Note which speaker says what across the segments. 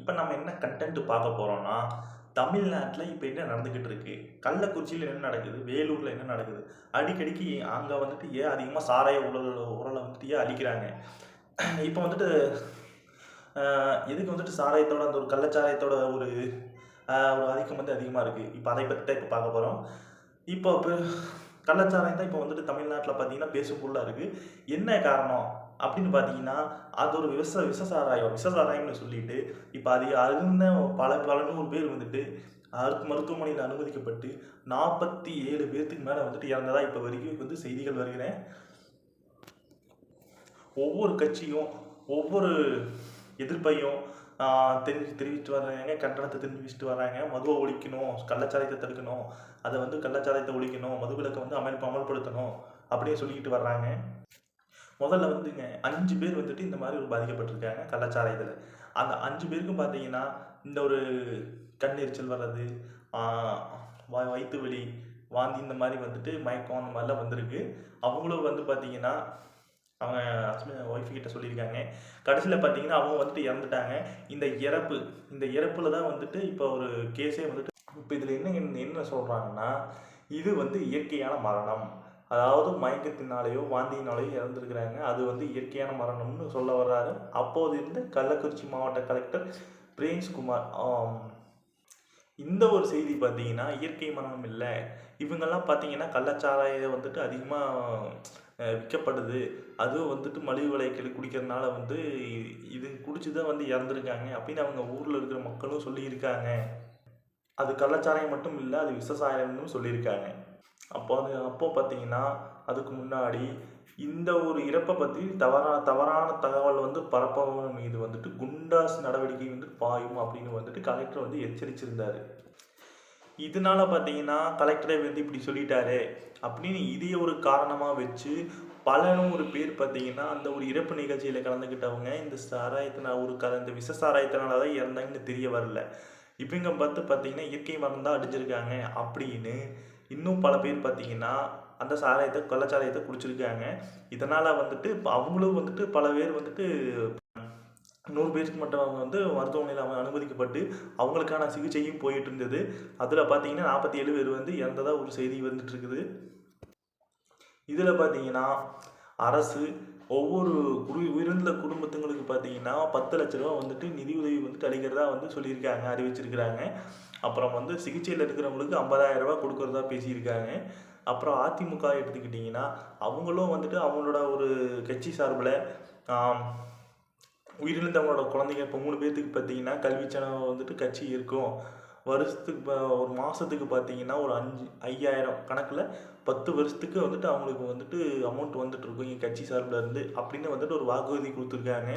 Speaker 1: இப்போ நம்ம என்ன கண்டென்ட் பார்க்க போகிறோம்னா தமிழ்நாட்டில் இப்போ என்ன நடந்துக்கிட்டு இருக்கு, கள்ளக்குறிச்சியில் என்ன நடக்குது, வேலூரில் என்ன நடக்குது, அடிக்கடிக்கு அங்கே வந்துட்டு ஏன் அதிகமாக சாராய உரலை வந்துட்டு ஏன் அழிக்கிறாங்க. இப்போ வந்துட்டு எதுக்கு வந்துட்டு சாராயத்தோட அந்த ஒரு கள்ளச்சாராயத்தோட ஒரு ஒரு ஆதிக்கம் வந்து அதிகமாக இருக்குது. இப்போ அதை பற்றி தான் இப்போ பார்க்க போகிறோம். இப்போ கள்ளச்சாராயம் தான் இப்போ வந்துட்டு தமிழ்நாட்டில் பார்த்தீங்கன்னா பேசும் பொருளாக இருக்குது. என்ன காரணம் அப்படின்னு பார்த்தீங்கன்னா, அது ஒரு விஷ சாராயம்னு சொல்லிட்டு இப்போ அது அருந்த பல பல 100 பேர் வந்துட்டு மருத்துவமனையில் அனுமதிக்கப்பட்டு 47 பேர்த்துக்கு மேலே வந்துட்டு இறந்ததா இப்போ வரைக்கும் வந்து செய்திகள் வருகிறேன். ஒவ்வொரு கட்சியும் ஒவ்வொரு எதிர்ப்பையும் தெரிவிச்சுட்டு வர்றாங்க, கண்டனத்தை தெரிவிச்சுட்டு வர்றாங்க. மதுவை ஒழிக்கணும், கள்ளச்சாராயத்தை தடுக்கணும், அதை வந்து கள்ளச்சாராயத்தை ஒழிக்கணும், மதுவிலக்கை வந்து அமல்படுத்தணும் அப்படின்னு சொல்லிக்கிட்டு வர்றாங்க. முதல்ல வந்துங்க 5 பேர் வந்துட்டு இந்த மாதிரி ஒரு பாதிக்கப்பட்டிருக்காங்க கள்ளச்சாராயத்தில். அந்த 5 பேருக்கும் பார்த்தீங்கன்னா இந்த ஒரு கண் எரிச்சல் வர்றது, வயிற்று வலி, வாந்தி, இந்த மாதிரி வந்துட்டு மயக்கம், அந்த மாதிரிலாம் வந்திருக்கு. அவங்களும் வந்து பார்த்தீங்கன்னா அவங்க ஹஸ்பண்ட் ஒய்ஃபு கிட்ட சொல்லியிருக்காங்க. கடைசியில் பார்த்தீங்கன்னா அவங்க வந்துட்டு இறந்துட்டாங்க. இந்த இறப்பில் தான் வந்துட்டு இப்போ ஒரு கேஸே வந்துட்டு இப்போ இதில் என்ன சொல்கிறாங்கன்னா, இது வந்து இயற்கையான மரணம், அதாவது மயக்கத்தினாலேயோ வாந்தியினாலேயோ இறந்துருக்கிறாங்க, அது வந்து இயற்கையான மரணம்னு சொல்ல வர்றாரு அப்போது இருந்த கள்ளக்குறிச்சி மாவட்ட கலெக்டர் பிரேம்ஸ்குமார். இந்த ஒரு செய்தி பார்த்தீங்கன்னா இயற்கை மரணம் இல்லை, இவங்கெல்லாம் பார்த்தீங்கன்னா கள்ளச்சாராயம் வந்துட்டு அதிகமாக விற்கப்படுது, அதுவும் வந்துட்டு மலிவு விலைக்கு குடிக்கிறதுனால வந்து இது குடிச்சு தான் வந்து இறந்துருக்காங்க அப்படின்னு அவங்க ஊரில் இருக்கிற மக்களும் சொல்லியிருக்காங்க. அது கள்ளச்சாராயம் மட்டும் இல்லை, அது விஷசாராயம்னு சொல்லியிருக்காங்க. அப்போ பார்த்தீங்கன்னா அதுக்கு முன்னாடி இந்த ஒரு இறப்பை பற்றி தவறான தகவல் வந்து பரப்பவங்க மீது வந்துட்டு குண்டாஸ் நடவடிக்கை வந்து பாயும் அப்படின்னு வந்துட்டு கலெக்டர் வந்து எச்சரிச்சிருந்தார். இதனால பார்த்தீங்கன்னா கலெக்டரை வந்து இப்படி சொல்லிட்டாரு அப்படின்னு இதையே ஒரு காரணமாக வச்சு பல 100 பேர் பார்த்தீங்கன்னா அந்த ஒரு இறப்பு நிகழ்ச்சியில் கலந்துக்கிட்டவங்க இந்த சாராயத்தினால் இந்த விஷ சாராயத்தினால தான் இறந்தாங்கன்னு தெரிய வரல. இவங்க பார்த்தீங்கன்னா இயற்கை மரம் தான் அடிச்சிருக்காங்க அப்படின்னு இன்னும் பல பேர் பார்த்தீங்கன்னா அந்த கள்ளச்சாராயத்தை குடிச்சிருக்காங்க. இதனால் வந்துட்டு இப்போ அவங்களும் வந்துட்டு பல பேர் வந்துட்டு 100 பேருக்கு மட்டும் அவங்க வந்து மருத்துவமனையில் அனுமதிக்கப்பட்டு அவங்களுக்கான சிகிச்சையும் போயிட்டு இருந்தது. அதில் பார்த்தீங்கன்னா 47 பேர் வந்து இறந்ததாக ஒரு செய்தி வந்துட்டு இருக்குது. இதில் பார்த்தீங்கன்னா அரசு ஒவ்வொரு உயிரிழந்த குடும்பத்துங்களுக்கு பார்த்தீங்கன்னா 10 லட்ச ரூபா வந்துட்டு நிதியுதவி வந்துட்டு அளிக்கிறதா வந்து சொல்லியிருக்காங்க, அறிவிச்சிருக்கிறாங்க. அப்புறம் வந்து சிகிச்சையில் இருக்கிறவங்களுக்கு 50,000 ரூபா கொடுக்குறதா பேசியிருக்காங்க. அப்புறம் அதிமுக எடுத்துக்கிட்டிங்கன்னா அவங்களும் வந்துட்டு அவங்களோட ஒரு கட்சி சார்பில் உயிரிழந்தவங்களோட குழந்தைங்க இப்போ 3 பேர்த்துக்கு பார்த்தீங்கன்னா கல்வி செலவு வந்துட்டு கட்சி இருக்கும். வருஷத்துக்கு ஒரு மாதத்துக்கு பார்த்தீங்கன்னா ஒரு 5,000 கணக்கில் 10 வருஷத்துக்கு வந்துட்டு அவங்களுக்கு வந்துட்டு அமௌண்ட் வந்துட்டுருக்கும் எங்கள் கட்சி சார்பில் இருந்து அப்படின்னு வந்துட்டு ஒரு வாக்குறுதி கொடுத்துருக்காங்க.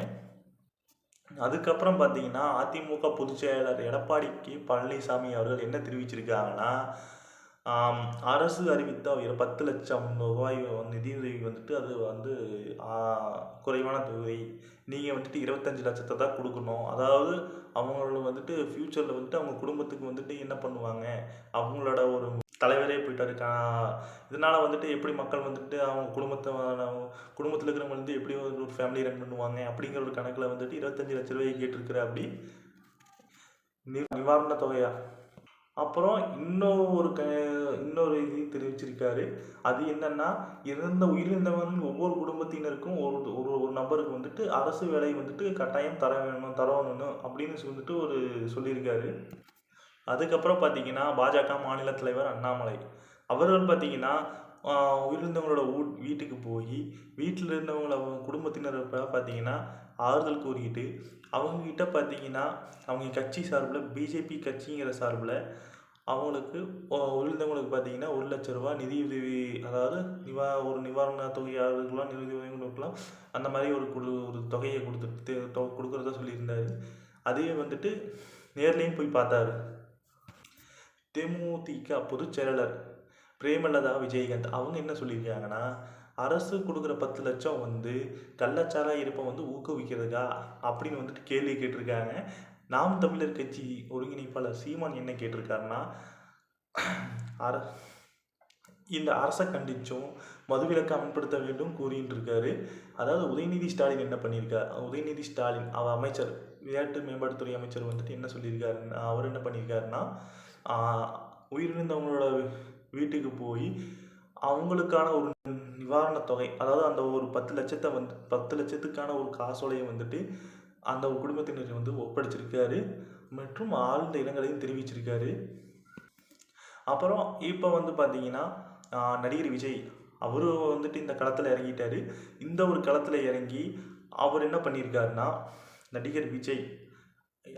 Speaker 1: அதுக்கப்புறம் பார்த்தீங்கன்னா அதிமுக பொதுச் செயலாளர் எடப்பாடி கே பழனிசாமி அவர்கள் என்ன தெரிவிச்சிருக்காங்கன்னா, அரசு அறிவித்த 10 லட்சம் ரூபாய் நிதியுதவி வந்துட்டு அது வந்து குறைவான தொகை, நீங்கள் வந்துட்டு 25 லட்சத்தை தான் கொடுக்கணும். அதாவது அவங்களோட வந்துட்டு ஃப்யூச்சரில் வந்துட்டு அவங்க குடும்பத்துக்கு வந்துட்டு என்ன பண்ணுவாங்க, அவங்களோட ஒரு தலைவரே போயிட்டாரு, இதனால் வந்துட்டு எப்படி மக்கள் வந்துட்டு அவங்க குடும்பத்தில் இருக்கிறவங்க வந்து எப்படி ஒரு ஃபேமிலி ரன் பண்ணுவாங்க அப்படிங்கிற ஒரு கணக்கில் வந்துட்டு 25 லட்ச ரூபாய் கேட்டிருக்கிற அப்படி நிவாரண தொகையா. அப்புறம் இன்னொரு இது தெரிவிச்சிருக்காரு. அது என்னன்னா, உயிரிழந்தவர்கள் ஒவ்வொரு குடும்பத்தினருக்கும் ஒரு நபருக்கு வந்துட்டு அரசு வேலை வந்துட்டு கட்டாயம் தரணும்னு அப்படின்னு வந்துட்டு சொல்லியிருக்காரு. அதுக்கப்புறம் பார்த்தீங்கன்னா பாஜக மாநில தலைவர் அண்ணாமலை அவர்கள் பார்த்தீங்கன்னா உயிரிழந்தவங்களோட வீட்டுக்கு போய் வீட்டில் இருந்தவங்கள குடும்பத்தினர் பார்த்தீங்கன்னா ஆறுதல் கூறிக்கிட்டு அவங்கக்கிட்ட பார்த்தீங்கன்னா அவங்க கட்சி சார்பில் பிஜேபி கட்சிங்கிற சார்பில் அவங்களுக்கு உயிரிழந்தவங்களுக்கு பார்த்தீங்கன்னா 1 லட்ச ரூபா நிதியுதவி, அதாவது ஒரு நிவாரண தொகையாளர்களாம் நிதியுதவிகளுக்கெல்லாம் அந்த மாதிரி ஒரு தொகையை கொடுக்குறதா சொல்லியிருந்தார். அதையும் வந்துட்டு நேர்லேயும் போய் பார்த்தாரு. தேமுதிக பொதுச் செயலாளர் பிரேமலதா விஜயகாந்த் அவங்க என்ன சொல்லியிருக்காங்கன்னா, அரசு கொடுக்குற 10 லட்சம் வந்து கள்ளச்சாராய இருப்பை வந்து ஊக்குவிக்கிறதுக்கா அப்படின்னு வந்துட்டு கேள்வி கேட்டிருக்காங்க. நாம் தமிழர் கட்சி ஒருங்கிணைப்பாளர் சீமான் என்ன கேட்டிருக்காருன்னா, இந்த அரசை கண்டிச்சும் மதுவிலக்கு அமல்படுத்த வேண்டும் கூறிட்டு இருக்காரு. அதாவது உதயநிதி ஸ்டாலின் என்ன பண்ணியிருக்கார், உதயநிதி ஸ்டாலின் அவர் அமைச்சர், விளையாட்டு மேம்பாட்டுத்துறை அமைச்சர் வந்துட்டு என்ன சொல்லியிருக்காருன்னா, அவர் என்ன பண்ணியிருக்காருன்னா, உயிரிழந்தவங்களோட வீட்டுக்கு போய் அவங்களுக்கான ஒரு நிவாரணத் தொகை, அதாவது அந்த ஒரு 10 லட்சத்துக்கான ஒரு காசோலையை வந்துட்டு அந்த ஒரு குடும்பத்தினர் வந்து ஒப்படைச்சிருக்காரு மற்றும் ஆழ்ந்த இரங்கலையும் தெரிவிச்சிருக்காரு. அப்புறம் இப்போ வந்து பார்த்தீங்கன்னா நடிகர் விஜய் அவரு வந்துட்டு இந்த களத்தில் இறங்கிட்டாரு. இந்த ஒரு களத்தில் இறங்கி அவர் என்ன பண்ணியிருக்காருன்னா, நடிகர் விஜய்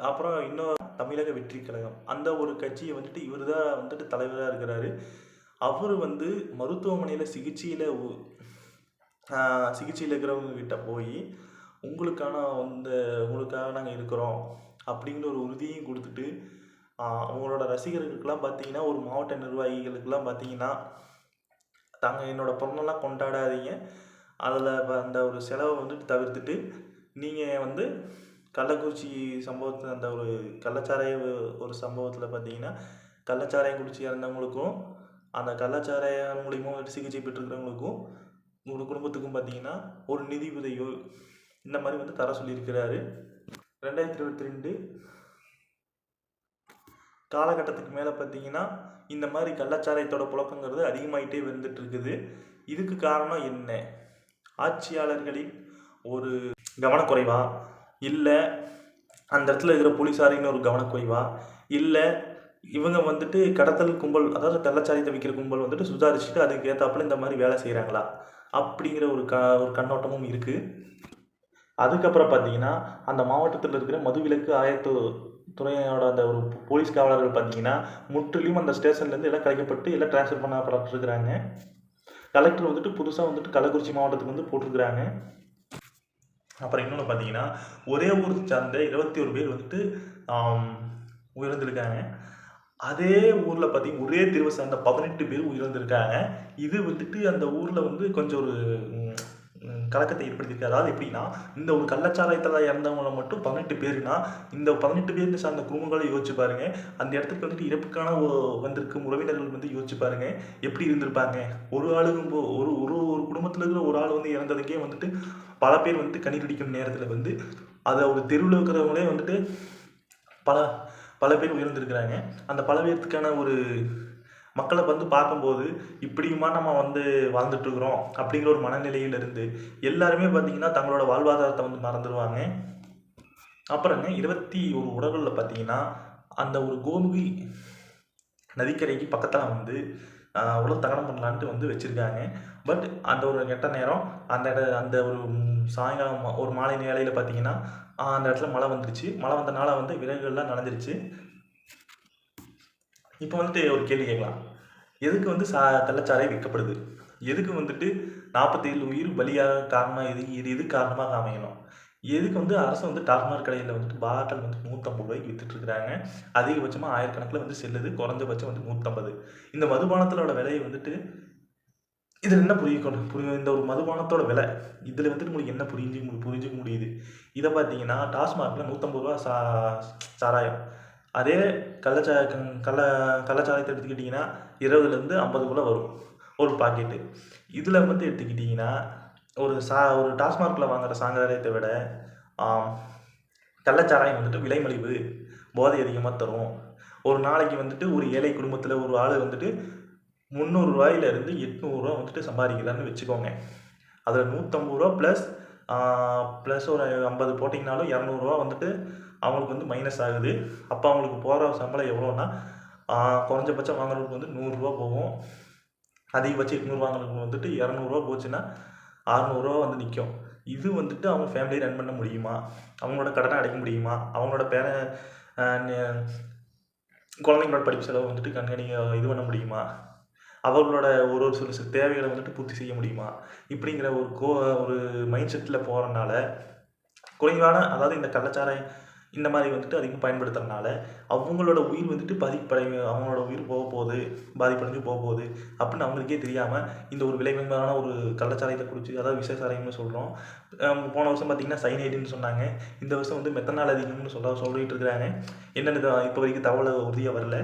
Speaker 1: அப்புறம் இன்னும் தமிழக வெற்றி கழகம் அந்த ஒரு கட்சியை வந்துட்டு இவர் தான் வந்துட்டு தலைவராக இருக்கிறாரு. அவர் வந்து மருத்துவமனையில் சிகிச்சையில் இருக்கிறவங்க கிட்ட போய் உங்களுக்காக நாங்கள் இருக்கிறோம் அப்படிங்கிற ஒரு உறுதியும் கொடுத்துட்டு, அவங்களோட ரசிகர்களுக்கெல்லாம் பார்த்தீங்கன்னா, ஒரு மாவட்ட நிர்வாகிகளுக்கெல்லாம் பார்த்தீங்கன்னா, என்னோட பிறந்தெல்லாம் கொண்டாடாதீங்க, அதில் அந்த ஒரு செலவை வந்துட்டு தவிர்த்துட்டு நீங்கள் வந்து கள்ளக்குறிச்சி சம்பவத்தில் அந்த ஒரு ஒரு சம்பவத்தில் பார்த்தீங்கன்னா, கள்ளச்சாராயம் குடிச்சு இறந்தவங்களுக்கும் அந்த கள்ளச்சாராயம் மூலிமா சிகிச்சை பெற்றுக்கிறவங்களுக்கும் உங்களோட குடும்பத்துக்கும் பார்த்தீங்கன்னா ஒரு நிதி உதவியோ இந்த மாதிரி வந்து தர சொல்லியிருக்கிறாரு. 2022 காலகட்டத்துக்கு மேலே பார்த்தீங்கன்னா இந்த மாதிரி கள்ளச்சாராயத்தோட புழக்கங்கிறது அதிகமாகிட்டே வந்துட்டு இருக்குது. இதுக்கு காரணம் என்ன? ஆட்சியாளர்களின் ஒரு கவனக்குறைவா, இல்லை அந்த இடத்துல இருக்கிற போலீஸாரின்னு ஒரு கவனக்குறைவா, இல்லை இவங்க வந்துட்டு கடத்தல் கும்பல், அதாவது கள்ளச்சாராயத்தை விற்கிற கும்பல் வந்துட்டு சுதாரிச்சுட்டு அதுக்கு ஏற்றாப்புல இந்த மாதிரி வேலை செய்கிறாங்களா அப்படிங்கிற ஒரு கண்ணோட்டமும் இருக்குது. அதுக்கப்புறம் பார்த்தீங்கன்னா அந்த மாவட்டத்தில் இருக்கிற மதுவிலக்கு துறையோட அந்த ஒரு போலீஸ் காவலர்கள் பார்த்தீங்கன்னா முற்றிலும் அந்த ஸ்டேஷன்லேருந்து எல்லாம் கலைக்கப்பட்டு எல்லாம் ட்ரான்ஸ்ஃபர் பண்ணப்பட்டுருக்குறாங்க. கலெக்டர் வந்துட்டு புதுசாக வந்துட்டு கள்ளக்குறிச்சி மாவட்டத்துக்கு வந்து போட்டிருக்கிறாங்க. அப்புறம் இன்னொன்று பார்த்தீங்கன்னா ஒரே ஊர் சார்ந்த 21 பேர் வந்துட்டு உயிரிழந்திருக்காங்க. அதே ஊரில் பார்த்தீங்கன்னா ஒரே தெருவை சார்ந்த 18 பேர் உயிரிழந்திருக்காங்க. இது வந்துட்டு அந்த ஊரில் வந்து கொஞ்சம் ஒரு கலக்கத்தை ஏற்படுத்தியிருக்கு. அதாவது எப்படின்னா, இந்த ஒரு கள்ளச்சாராயத்தில் இறந்தவங்களை மட்டும் 18 பேருனா, இந்த 18 பேர் சார்ந்த குடும்பங்களை யோசிச்சு பாருங்க. அந்த இடத்துக்கு வந்துட்டு இறப்புக்கான வந்திருக்கும் உறவினர்கள் வந்து யோசிச்சு பாருங்க எப்படி இருந்திருப்பாங்க. ஒரு ஆளுங்க ஒரு ஒரு ஒரு குடும்பத்தில் இருக்கிற ஒரு ஆள் வந்து இறந்ததுக்கே வந்துட்டு பல பேர் வந்துட்டு கண்ணீர் அடிக்கும் நேரத்தில் வந்து அதை ஒரு தெருவில் இருக்கிறவங்களே வந்துட்டு பல பேர் உயர்ந்திருக்கிறாங்க. அந்த பல பேர்த்துக்கான ஒரு மக்களை வந்து பார்க்கும்போது இப்படியுமா நம்ம வந்து வாழ்ந்துட்டுருக்குறோம் அப்படிங்கிற ஒரு மனநிலையிலிருந்து எல்லாருமே பார்த்திங்கன்னா தங்களோட வாழ்வாதாரத்தை வந்து மறந்துடுவாங்க. அப்புறங்க 21 உடல்களில் பார்த்திங்கன்னா அந்த ஒரு கோமுகி நதிக்கரைக்கு பக்கத்தில் வந்து உடல் தகனம் பண்ணலான்ட்டு வந்து வச்சுருக்காங்க. பட் அந்த ஒரு கெட்ட நேரம் அந்த ஒரு சாயங்காலம் ஒரு மாலை வேளையில் பார்த்திங்கன்னா அந்த இடத்துல மழை வந்துருச்சு. மழை வந்தனால வந்து விறகுகள்லாம் நனைஞ்சிருச்சு. இப்போ வந்துட்டு ஒரு கேள்வி கேட்கலாம், எதுக்கு வந்து கள்ளச்சாராயம் விற்கப்படுது? எதுக்கு வந்துட்டு 47 உயிர் பலியாக காரணமாக எது காரணமாக அமையணும்? எதுக்கு வந்து அரசு வந்து டாஸ்மாக் கடையில் வந்துட்டு பாட்டில் வந்து 150 ரூபாய்க்கு விற்றுட்ருக்குறாங்க? அதிகபட்சமாக 1000 கணக்கில் வந்து செல்லுது, குறைஞ்சபட்சம் வந்து 150. இந்த மதுபானத்தோட விலையை வந்துட்டு இதில் என்ன இந்த ஒரு மதுபானத்தோட விலை இதில் வந்துட்டு உங்களுக்கு என்ன புரிஞ்சுக்க முடியுது? இதை பார்த்தீங்கன்னா டாஸ்மாகில் 150 ரூபா சாராயம், அதே கள்ளச்சாராயத்தை எடுத்துக்கிட்டிங்கன்னா 20லேருந்து 50 வரும் ஒரு பாக்கெட்டு. இதில் வந்து எடுத்துக்கிட்டிங்கன்னா ஒரு டாஸ்மாகில் வாங்குகிற சாராயத்தை விட கள்ளச்சாராயம் வந்துட்டு விலை மலிவு, போதை அதிகமாக தரும். ஒரு நாளைக்கு வந்துட்டு ஒரு ஏழை குடும்பத்தில் ஒரு ஆள் வந்துட்டு 300 ரூபாயிலேருந்து 800 ரூபா வந்துட்டு சம்பாதிக்கிறான்னு வச்சுக்கோங்க. அதில் 150 ரூபா ப்ளஸ் ஒரு 50 போட்டிங்கனாலும் 200 ரூபா வந்துட்டு அவங்களுக்கு வந்து மைனஸ் ஆகுது. அப்போ அவங்களுக்கு போகிற சம்பளம் எவ்வளோன்னா, குறைஞ்சபட்சம் வாங்குறதுக்கு வந்து 100 ரூபா போகும். அதிகபட்சம் 800 வாங்குறதுக்கு வந்துட்டு 200 ரூபா போச்சுன்னா 600 ரூபா வந்து நிற்கும். இது வந்துட்டு அவங்க ஃபேமிலியை ரன் பண்ண முடியுமா? அவங்களோட கடனை அடைக்க முடியுமா? அவங்களோட குழந்தைங்களோட படிப்பு செலவு வந்துட்டு இது பண்ண முடியுமா? அவர்களோட ஒரு சில தேவைகளை வந்துட்டு பூர்த்தி செய்ய முடியுமா? இப்படிங்கிற ஒரு மைண்ட் செட்டில் போகிறனால குறைவான, அதாவது இந்த கள்ளச்சாராயம் இந்த மாதிரி வந்துட்டு அதிகம் பயன்படுத்துறதுனால அவங்களோட உயிர் வந்துட்டு அவங்களோட உயிர் பாதிப்படைஞ்சு போக போகுது அப்படின்னு அவங்களுக்கே தெரியாமல் இந்த ஒரு விளைவான ஒரு கள்ளச்சாராயத்தை குடிச்சு, அதாவது விஷசாராயம்னு சொல்கிறோம். போன வருஷம் பார்த்திங்கன்னா சைனைடுன்னு சொன்னாங்க. இந்த வருஷம் வந்து மெத்தனால் அதிகம்னு சொல்லிட்டு இருக்கிறாங்க. என்னென்னு இப்போ வரைக்கும் தகவல் உறுதியாக வரல.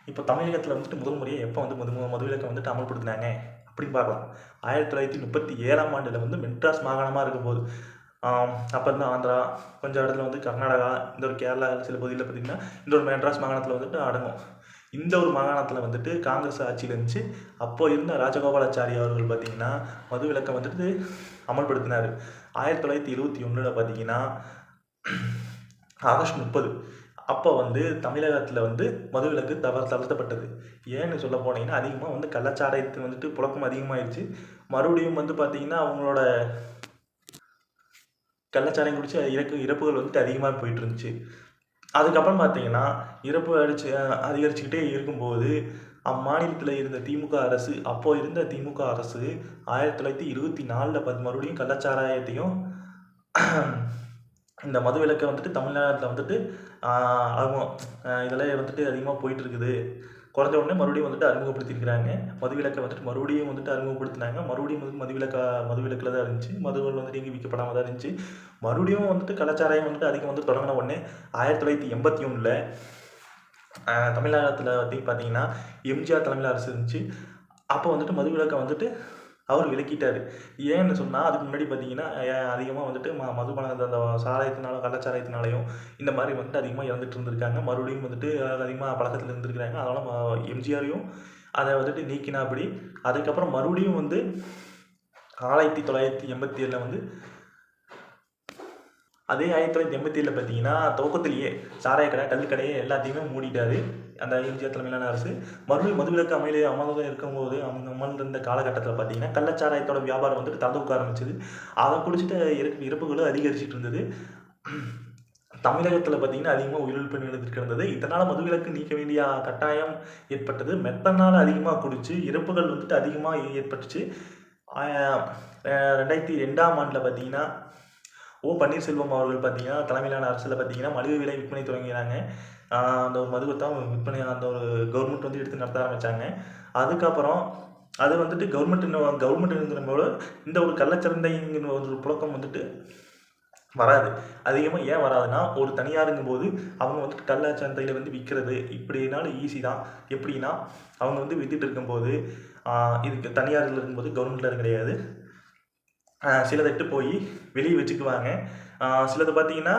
Speaker 1: இப்போ தமிழகத்தில் வந்துட்டு முதல் முறையாக எப்போ வந்து மதுவிலக்கை வந்துட்டு அமல்படுத்தினாங்க அப்படின்னு பார்க்கலாம். 1937ஆம் ஆண்டில் வந்து மெட்ராஸ் மாகாணமாக இருக்கும்போது, அப்போ இருந்து ஆந்திரா, கொஞ்சம் இடத்துல வந்து கர்நாடகா, இந்த ஒரு கேரளா சில பகுதியில் பார்த்திங்கன்னா இந்த ஒரு மெட்ராஸ் மாகாணத்தில் வந்துட்டு அடங்கும். இந்த ஒரு மாகாணத்தில் வந்துட்டு காங்கிரஸ் ஆட்சியில் இருந்துச்சு. அப்போ இருந்த ராஜகோபாலாச்சாரி அவர்கள் பார்த்திங்கன்னா மதுவிலக்கை வந்துட்டு அமல்படுத்தினார். 1971 பார்த்திங்கன்னா ஆகஸ்ட் 30 அப்போ வந்து தமிழகத்தில் வந்து மதுவிலக்கு தளர்த்தப்பட்டது. ஏன்னு சொல்ல போனீங்கன்னா அதிகமாக வந்து கள்ளச்சாராயத்து வந்துட்டு புழக்கம் அதிகமாகிடுச்சு. மறுபடியும் வந்து பார்த்திங்கன்னா அவங்களோட கள்ளச்சாராயம் குடித்து இறப்புகள் வந்துட்டு அதிகமாக போயிட்டு இருந்துச்சு. அதுக்கப்புறம் பார்த்தீங்கன்னா இறப்பு அதிகரிச்சுக்கிட்டே இருக்கும்போது அம்மாநிலத்தில் இருந்த திமுக அரசு, அப்போ இருந்த திமுக அரசு 1924 மறுபடியும் கள்ளச்சாராயத்தையும் இந்த மதுவிலக்கை வந்துட்டு தமிழ்நாட்டில் வந்துட்டு இதெல்லாம் வந்துட்டு அதிகமாக போயிட்டு இருக்குது. குறைஞ்ச உடனே மறுபடியும் வந்துட்டு அறிமுகப்படுத்தியிருக்கிறாங்க. மதுவிலக்கை வந்துட்டு மறுபடியும் வந்துட்டு அறிமுகப்படுத்தினாங்க. மறுபடியும் வந்து மதுவிலக்கில் தான் இருந்துச்சு. மதுகள் வந்துட்டு எங்கே விற்கப்படாமல் தான் இருந்துச்சு. மறுபடியும் வந்துட்டு கலாச்சாரம் வந்துட்டு அதிகம் வந்து தொடங்கின உடனே 1981 தமிழ்நாட்டில் வந்து பார்த்தீங்கன்னா எம்ஜிஆர் தலைமையில் அரசு இருந்துச்சு. அப்போ வந்துட்டு மதுவிலக்கை வந்துட்டு அவர் விலக்கிட்டார். ஏன்னு சொன்னால் அதுக்கு முன்னாடி பார்த்தீங்கன்னா அதிகமாக வந்துட்டு மதுபானம் அந்த சாராயத்தினாலும் கள்ளச்சாராயத்தினாலையும் இந்த மாதிரி வந்துட்டு அதிகமாக இறந்துட்டு இருந்திருக்காங்க. மறுபடியும் வந்துட்டு அதிகமாக பழக்கத்தில் இருந்திருக்கிறாங்க. அதனால் எம்ஜிஆரையும் அதை வந்துட்டு நீக்கினாப்படி. அதுக்கப்புறம் மறுபடியும் வந்து 1987 வந்து அதே 1987 பார்த்தீங்கன்னா துவக்கத்திலேயே சாராய கடை, கல்லுக்கடையை எல்லாத்தையுமே மூடிட்டார் அந்த எம்ஜிஆர் தலைமையிலான அரசு. மறுபடியும் மதுவிலக்கு அமலில் இருக்கும்போது அமர்ந்திருந்த காலகட்டத்தில் பார்த்தீங்கன்னா கள்ளச்சாராயத்தோட வியாபாரம் வந்துட்டு தடுக்க ஆரம்பிச்சது. அதை குடிச்சிட்டு இறப்புகளும் அதிகரிச்சுட்டு இருந்தது. தமிழகத்தில் பார்த்தீங்கன்னா அதிகமாக உயிரிழப்பு நிகழ்ந்துட்டு இருந்தது. இதனால் மதுவிலக்கு நீக்க வேண்டிய கட்டாயம் ஏற்பட்டது. மெத்தனால் அதிகமாக குடிச்சு இறப்புகள் வந்துட்டு அதிகமாக ஏற்பட்டுச்சு. 2002ஆம் ஆண்டில் பார்த்தீங்கன்னா பன்னீர்செல்வம் அவர்கள் பார்த்தீங்கன்னா தலைமையிலான அரசில் பார்த்தீங்கன்னா மலிவு விலை விற்பனை தொடங்கினாங்க. அந்த ஒரு மதுவை தான் விற்பனை அந்த ஒரு கவர்மெண்ட் வந்து எடுத்து நடத்த ஆரம்பித்தாங்க. அதுக்கப்புறம் அது வந்துட்டு கவர்மெண்ட்டுங்கிறபோது இந்த ஒரு கள்ளச்சந்தைங்கிற ஒரு புழக்கம் வந்துட்டு வராது. அதிகமாக ஏன் வராதுன்னா ஒரு தனியாருங்கும்போது அவங்க வந்துட்டு கள்ளச்சந்தையில் வந்து விற்கிறது இப்படினாலும் ஈஸி தான். எப்படின்னா அவங்க வந்து விற்றுட்டு இருக்கும்போது இதுக்கு தனியாரில் இருக்கும்போது கவர்மெண்ட்டில் கிடையாது. சிலதை எட்டு போய் வெளியே வச்சுக்குவாங்க. சிலது பார்த்தீங்கன்னா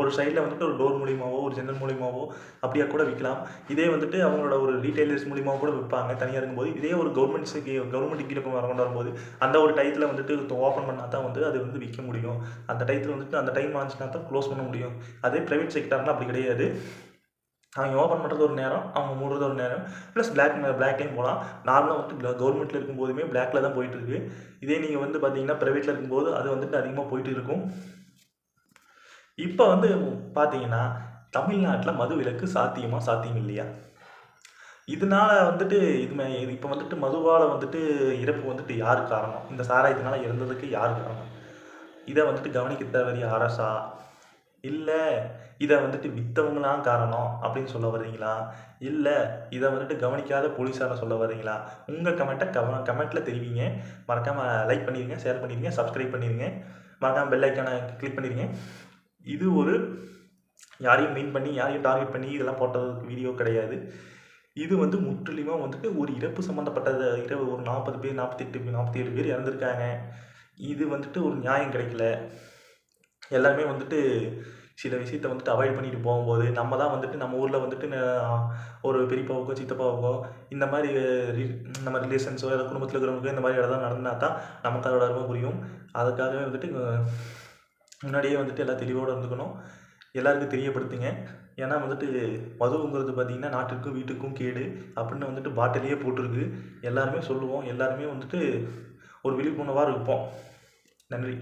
Speaker 1: ஒரு சைடில் வந்துட்டு ஒரு டோர் மூலியமாகவோ ஒரு ஜன்னல் மூலியமாகவோ அப்படியே கூட விற்கலாம். இதே வந்துட்டு அவங்களோட ஒரு ரீட்டைலர்ஸ் மூலியமாக கூட விற்பாங்க தனியாக இருக்கும்போது. இதே ஒரு கவர்மெண்ட் கீழே கொண்டு வரும்போது அந்த ஒரு டயத்தில் வந்துட்டு ஓப்பன் பண்ணால் தான் வந்து அது வந்து விற்க முடியும். அந்த டயத்தில் வந்துட்டு அந்த டைம் ஆச்சுன்னா தான் க்ளோஸ் பண்ண முடியும். அதே ப்ரைவேட் செக்டார்னால் அப்படி கிடையாது. அவங்க ஓப்பன் பண்ணுறது ஒரு நேரம், அவங்க மூடுறது ஒரு நேரம். ப்ளஸ் பிளாக்லேயும் போகலாம். நார்மலாக வந்துட்டு கவர்மெண்ட்டில் இருக்கும்போதுமே பிளாக்கில் தான் போயிட்டுருக்கு. இதே நீங்கள் வந்து பார்த்தீங்கன்னா ப்ரைவேட்டில் இருக்கும்போது அது வந்துட்டு அதிகமாக போயிட்டு இருக்கும். இப்போ வந்து பார்த்தீங்கன்னா தமிழ்நாட்டில் மது விலக்கு சாத்தியம் இல்லையா? இதனால வந்துட்டு இப்போ வந்துட்டு மதுவால் வந்துட்டு இறப்பு வந்துட்டு யார் காரணம்? இந்த சாராயத்தினால இறந்ததுக்கு யார் காரணம்? இதை வந்துட்டு கவனிக்க தவறிய அரசா, இல்லை இதை வந்துட்டு விற்றவங்களாம் காரணம் அப்படின்னு சொல்ல வர்றீங்களா? இல்லை இதை வந்துட்டு கவனிக்காத போலீஸார சொல்ல வர்றீங்களா? உங்கள் கமெண்ட்டில் தெரிவிங்க. மறக்காமல் லைக் பண்ணிடுங்க, ஷேர் பண்ணிடுங்க, சப்ஸ்கிரைப் பண்ணிடுங்க. மறக்காமல் பெல் ஐக்கானை கிளிக் பண்ணிடுங்க. இது ஒரு யாரையும் மீன் பண்ணி யாரையும் டார்கெட் பண்ணி இதெல்லாம் போட்டதுக்கு வீடியோ கிடையாது. இது வந்து முற்றிலுமாக வந்துட்டு ஒரு இறப்பு சம்மந்தப்பட்டது. ஒரு 40 பேர் 47 பேர் இறந்துருக்காங்க. இது வந்துட்டு ஒரு நியாயம் கிடைக்கல. எல்லாருமே வந்துட்டு சில விஷயத்தை வந்துட்டு அவாய்ட் பண்ணிட்டு போகும்போது நம்ம தான் வந்துட்டு நம்ம ஊரில் வந்துட்டு ஒரு பெரியப்பாவுக்கோ சித்தப்பாவுக்கோ இந்த மாதிரி நம்ம ரிலேஷன்ஸோ இல்லை குடும்பத்தில் இருக்கிறவங்களுக்கோ இந்த மாதிரி இடம் நடந்தா தான் நமக்கு அதோட அருமை புரியும். அதுக்காகவே வந்துட்டு முன்னாடியே வந்துட்டு எல்லாம் தெளிவோடு இருந்துக்கணும். எல்லாருக்கும் தெரியப்படுத்துங்க. ஏன்னா வந்துட்டு மதுங்கிறது பார்த்திங்கன்னா நாட்டுக்கும் வீட்டுக்கும் கேடு அப்படின்னு வந்துட்டு பாட்டிலேயே போட்டிருக்கு. எல்லாருமே சொல்லுவோம். எல்லாருமே வந்துட்டு ஒரு விழிப்புணர்வாக இருப்போம். நன்றி.